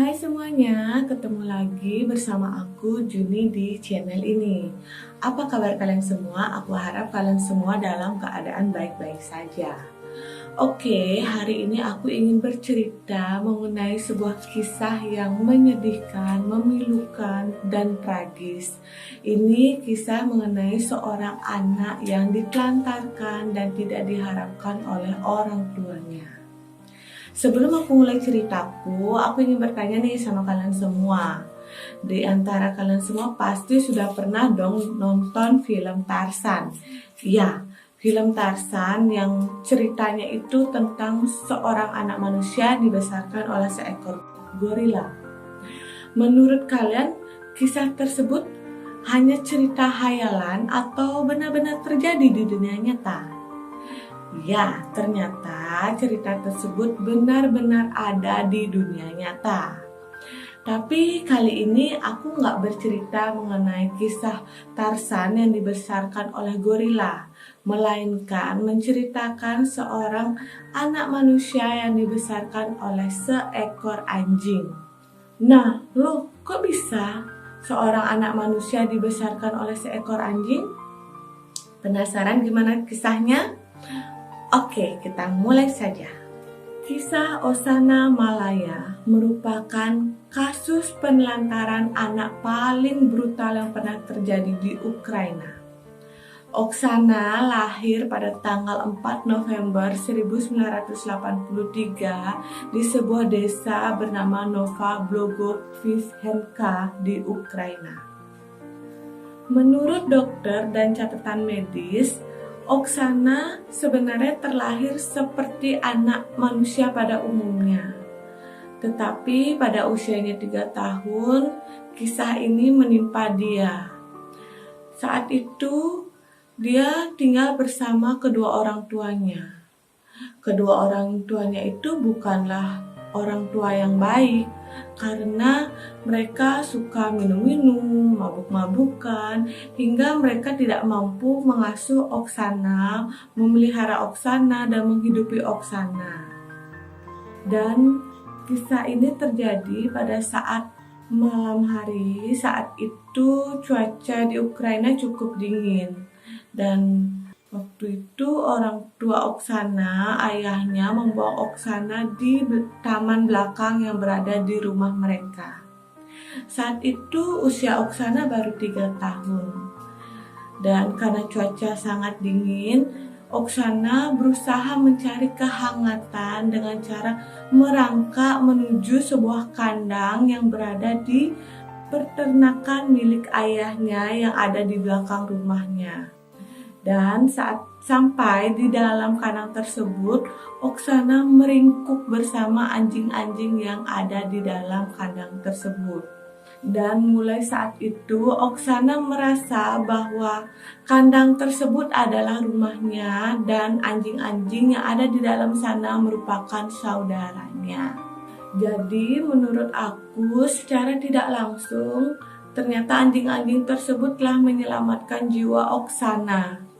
Hai semuanya, ketemu lagi bersama aku Juni di channel ini. Apa kabar kalian semua? Aku harap kalian semua dalam keadaan baik-baik saja. Oke, hari ini aku ingin bercerita mengenai sebuah kisah yang menyedihkan, memilukan, dan tragis. Ini kisah mengenai seorang anak yang ditelantarkan dan tidak diharapkan oleh orang tuanya. Sebelum aku mulai ceritaku, aku ingin bertanya nih sama kalian semua. Di antara kalian semua pasti sudah pernah dong nonton film Tarzan. Ya, film Tarzan yang ceritanya itu tentang seorang anak manusia dibesarkan oleh seekor gorila. Menurut kalian, kisah tersebut hanya cerita hayalan atau benar-benar terjadi di dunia nyata? Ya, ternyata cerita tersebut benar-benar ada di dunia nyata. Tapi kali ini aku nggak bercerita mengenai kisah Tarzan yang dibesarkan oleh gorila, melainkan menceritakan seorang anak manusia yang dibesarkan oleh seekor anjing. Nah, loh, kok bisa seorang anak manusia dibesarkan oleh seekor anjing? Penasaran gimana kisahnya? Oke, kita mulai saja. Kisah Oksana Malaya merupakan kasus penelantaran anak paling brutal yang pernah terjadi di Ukraina. Oksana lahir pada tanggal 4 November 1983 di sebuah desa bernama Nova Blogovizhenka di Ukraina. Menurut dokter dan catatan medis, Oksana sebenarnya terlahir seperti anak manusia pada umumnya. Tetapi pada usianya 3 tahun, kisah ini menimpa dia. Saat itu, dia tinggal bersama kedua orang tuanya. Kedua orang tuanya itu bukanlah orang tua yang baik, karena mereka suka minum-minum, mabuk-mabukan, hingga mereka tidak mampu mengasuh Oksana, memelihara Oksana, dan menghidupi Oksana. Dan kisah ini terjadi pada saat malam hari. Saat itu cuaca di Ukraina cukup dingin, dan waktu itu orang tua Oksana, ayahnya membawa Oksana di taman belakang yang berada di rumah mereka. Saat itu usia Oksana baru 3 tahun. Dan karena cuaca sangat dingin, Oksana berusaha mencari kehangatan dengan cara merangkak menuju sebuah kandang yang berada di peternakan milik ayahnya yang ada di belakang rumahnya. Dan saat sampai di dalam kandang tersebut, Oksana meringkuk bersama anjing-anjing yang ada di dalam kandang tersebut. Dan mulai saat itu, Oksana merasa bahwa kandang tersebut adalah rumahnya dan anjing-anjing yang ada di dalam sana merupakan saudaranya. Jadi menurut aku, secara tidak langsung, ternyata anjing-anjing tersebut telah menyelamatkan jiwa Oksana.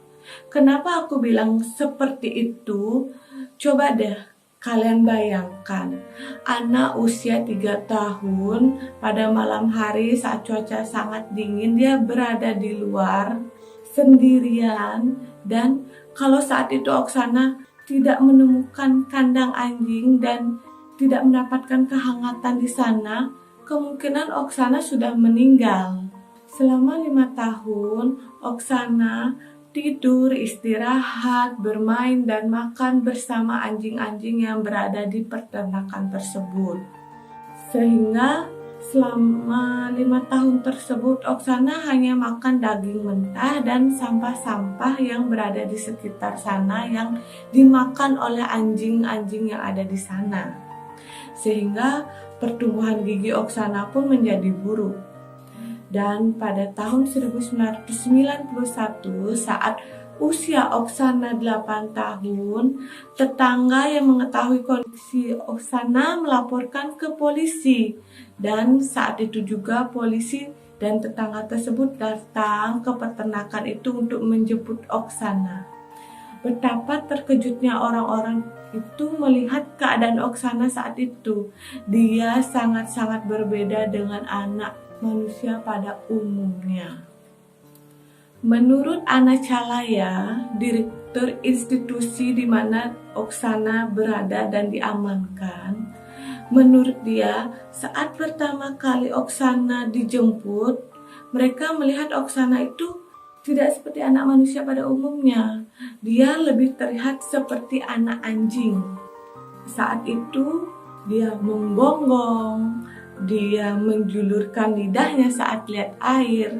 Kenapa aku bilang seperti itu? Coba deh kalian bayangkan, anak usia 3 tahun pada malam hari saat cuaca sangat dingin, dia berada di luar sendirian. Dan kalau saat itu Oksana tidak menemukan kandang anjing dan tidak mendapatkan kehangatan di sana, kemungkinan Oksana sudah meninggal. Selama 5 tahun, Oksana tidur, istirahat, bermain, dan makan bersama anjing-anjing yang berada di peternakan tersebut. Sehingga selama 5 tahun tersebut, Oksana hanya makan daging mentah dan sampah-sampah yang berada di sekitar sana yang dimakan oleh anjing-anjing yang ada di sana. Sehingga pertumbuhan gigi Oksana pun menjadi buruk. Dan pada tahun 1991 saat usia Oksana 8 tahun, tetangga yang mengetahui kondisi Oksana melaporkan ke polisi. Dan saat itu juga polisi dan tetangga tersebut datang ke peternakan itu untuk menjemput Oksana. Betapa terkejutnya orang-orang itu melihat keadaan Oksana saat itu. Dia sangat-sangat berbeda dengan anak manusia pada umumnya. Menurut Ana Calaya, direktur institusi di mana Oksana berada dan diamankan, menurut dia, saat pertama kali Oksana dijemput, mereka melihat Oksana itu tidak seperti anak manusia pada umumnya. Dia lebih terlihat seperti anak anjing. Saat itu, dia menggonggong, dia menjulurkan lidahnya saat lihat air,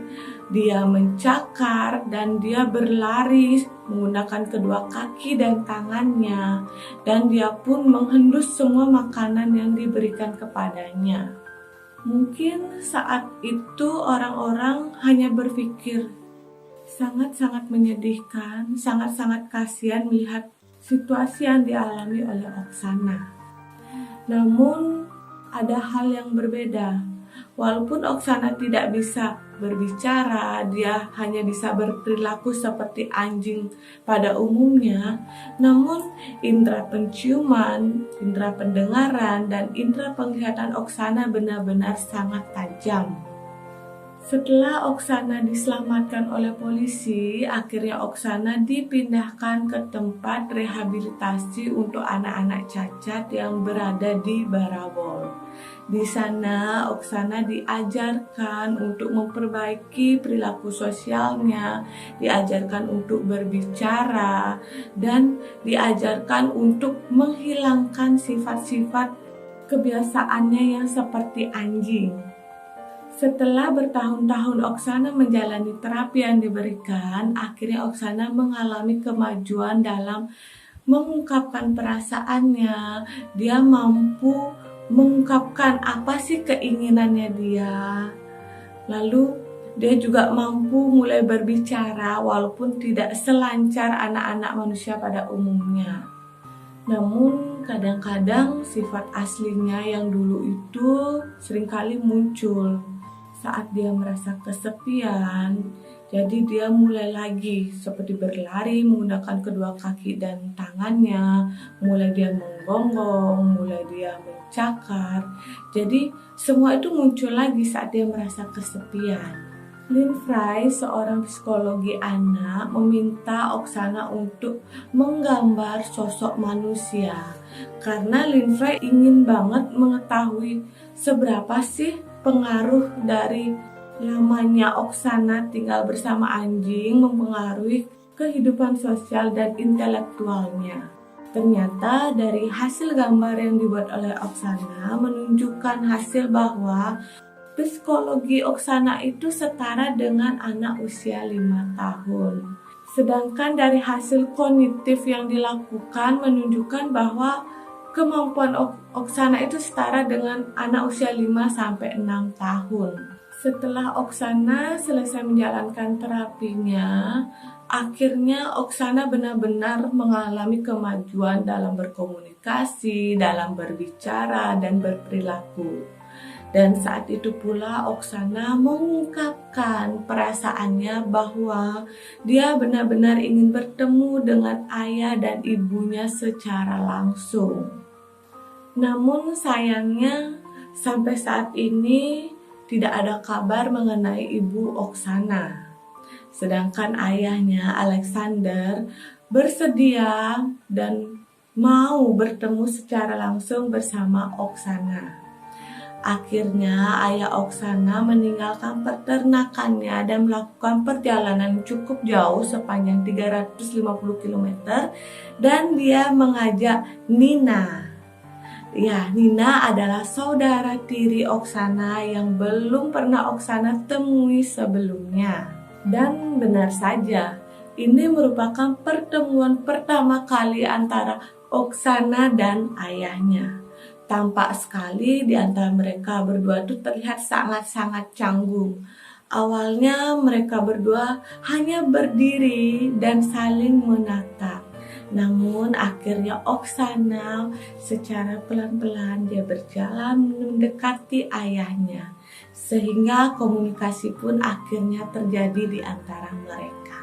dia mencakar, dan dia berlari menggunakan kedua kaki dan tangannya. Dan dia pun menghendus semua makanan yang diberikan kepadanya. Mungkin saat itu orang-orang hanya berpikir, sangat-sangat menyedihkan, sangat-sangat kasihan melihat situasi yang dialami oleh Oksana. Namun ada hal yang berbeda. Walaupun Oksana tidak bisa berbicara, dia hanya bisa berperilaku seperti anjing pada umumnya, namun indera penciuman, indera pendengaran, dan indera penglihatan Oksana benar-benar sangat tajam. Setelah Oksana diselamatkan oleh polisi, akhirnya Oksana dipindahkan ke tempat rehabilitasi untuk anak-anak cacat yang berada di Barabol. Di sana Oksana diajarkan untuk memperbaiki perilaku sosialnya, diajarkan untuk berbicara, dan diajarkan untuk menghilangkan sifat-sifat kebiasaannya yang seperti anjing. Setelah bertahun-tahun Oksana menjalani terapi yang diberikan, akhirnya Oksana mengalami kemajuan dalam mengungkapkan perasaannya. Dia mampu mengungkapkan apa sih keinginannya dia. Lalu dia juga mampu mulai berbicara walaupun tidak selancar anak-anak manusia pada umumnya. Namun kadang-kadang sifat aslinya yang dulu itu seringkali muncul saat dia merasa kesepian. Jadi dia mulai lagi seperti berlari menggunakan kedua kaki dan tangannya, mulai dia menggonggong, mulai dia mencakar. Jadi semua itu muncul lagi saat dia merasa kesepian. Lynn Fry, seorang psikologi anak, meminta Oksana untuk menggambar sosok manusia. Karena Lynn Fry ingin banget mengetahui seberapa sih pengaruh dari lamanya Oksana tinggal bersama anjing mempengaruhi kehidupan sosial dan intelektualnya. Ternyata dari hasil gambar yang dibuat oleh Oksana menunjukkan hasil bahwa psikologi Oksana itu setara dengan anak usia 5 tahun. Sedangkan dari hasil kognitif yang dilakukan menunjukkan bahwa kemampuan Oksana itu setara dengan anak usia 5-6 tahun. Setelah Oksana selesai menjalankan terapinya, akhirnya Oksana benar-benar mengalami kemajuan dalam berkomunikasi, dalam berbicara, dan berperilaku. Dan saat itu pula Oksana mengungkapkan perasaannya bahwa dia benar-benar ingin bertemu dengan ayah dan ibunya secara langsung. Namun sayangnya sampai saat ini tidak ada kabar mengenai ibu Oksana. Sedangkan ayahnya Alexander bersedia dan mau bertemu secara langsung bersama Oksana. Akhirnya ayah Oksana meninggalkan peternakannya dan melakukan perjalanan cukup jauh sepanjang 350 km dan dia mengajak Nina. Ya, Nina adalah saudara tiri Oksana yang belum pernah Oksana temui sebelumnya. Dan benar saja, ini merupakan pertemuan pertama kali antara Oksana dan ayahnya. Tampak sekali di antara mereka berdua itu terlihat sangat-sangat canggung. Awalnya mereka berdua hanya berdiri dan saling menatap. Namun akhirnya Oksana secara pelan-pelan dia berjalan mendekati ayahnya. Sehingga komunikasi pun akhirnya terjadi di antara mereka.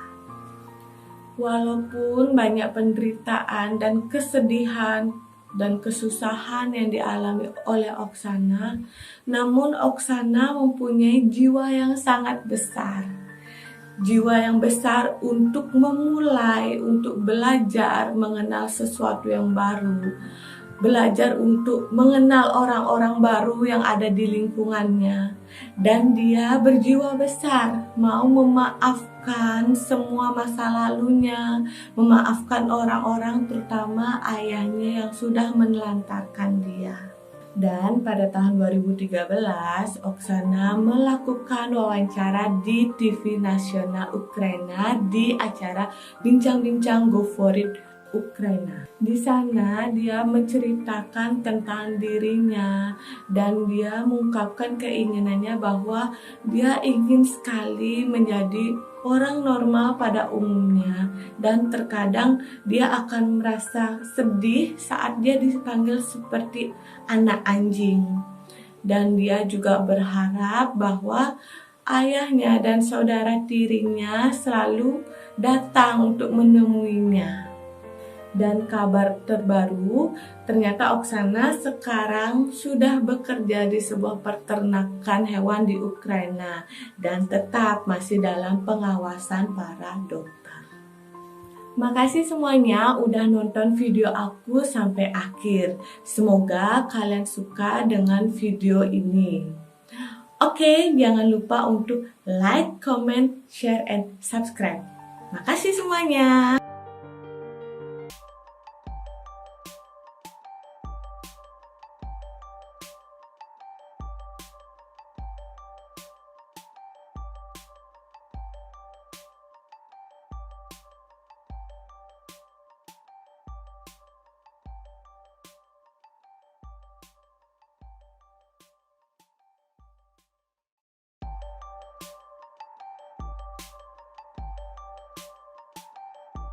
Walaupun banyak penderitaan dan kesedihan dan kesusahan yang dialami oleh Oksana, namun Oksana mempunyai jiwa yang sangat besar. Jiwa yang besar untuk memulai, untuk belajar mengenal sesuatu yang baru. Belajar untuk mengenal orang-orang baru yang ada di lingkungannya. Dan dia berjiwa besar, mau memaafkan semua masa lalunya, memaafkan orang-orang terutama ayahnya yang sudah menelantarkan dia. Dan pada tahun 2013, Oksana melakukan wawancara di TV nasional Ukraina di acara Bincang-Bincang Go For It Ukraina. Di sana dia menceritakan tentang dirinya dan dia mengungkapkan keinginannya bahwa dia ingin sekali menjadi orang normal pada umumnya, dan terkadang dia akan merasa sedih saat dia dipanggil seperti anak anjing. Dan dia juga berharap bahwa ayahnya dan saudara tirinya selalu datang untuk menemuinya. Dan kabar terbaru, ternyata Oksana sekarang sudah bekerja di sebuah peternakan hewan di Ukraina dan tetap masih dalam pengawasan para dokter. Makasih semuanya udah nonton video aku sampai akhir. Semoga kalian suka dengan video ini. Oke, jangan lupa untuk like, comment, share, and subscribe. Makasih semuanya.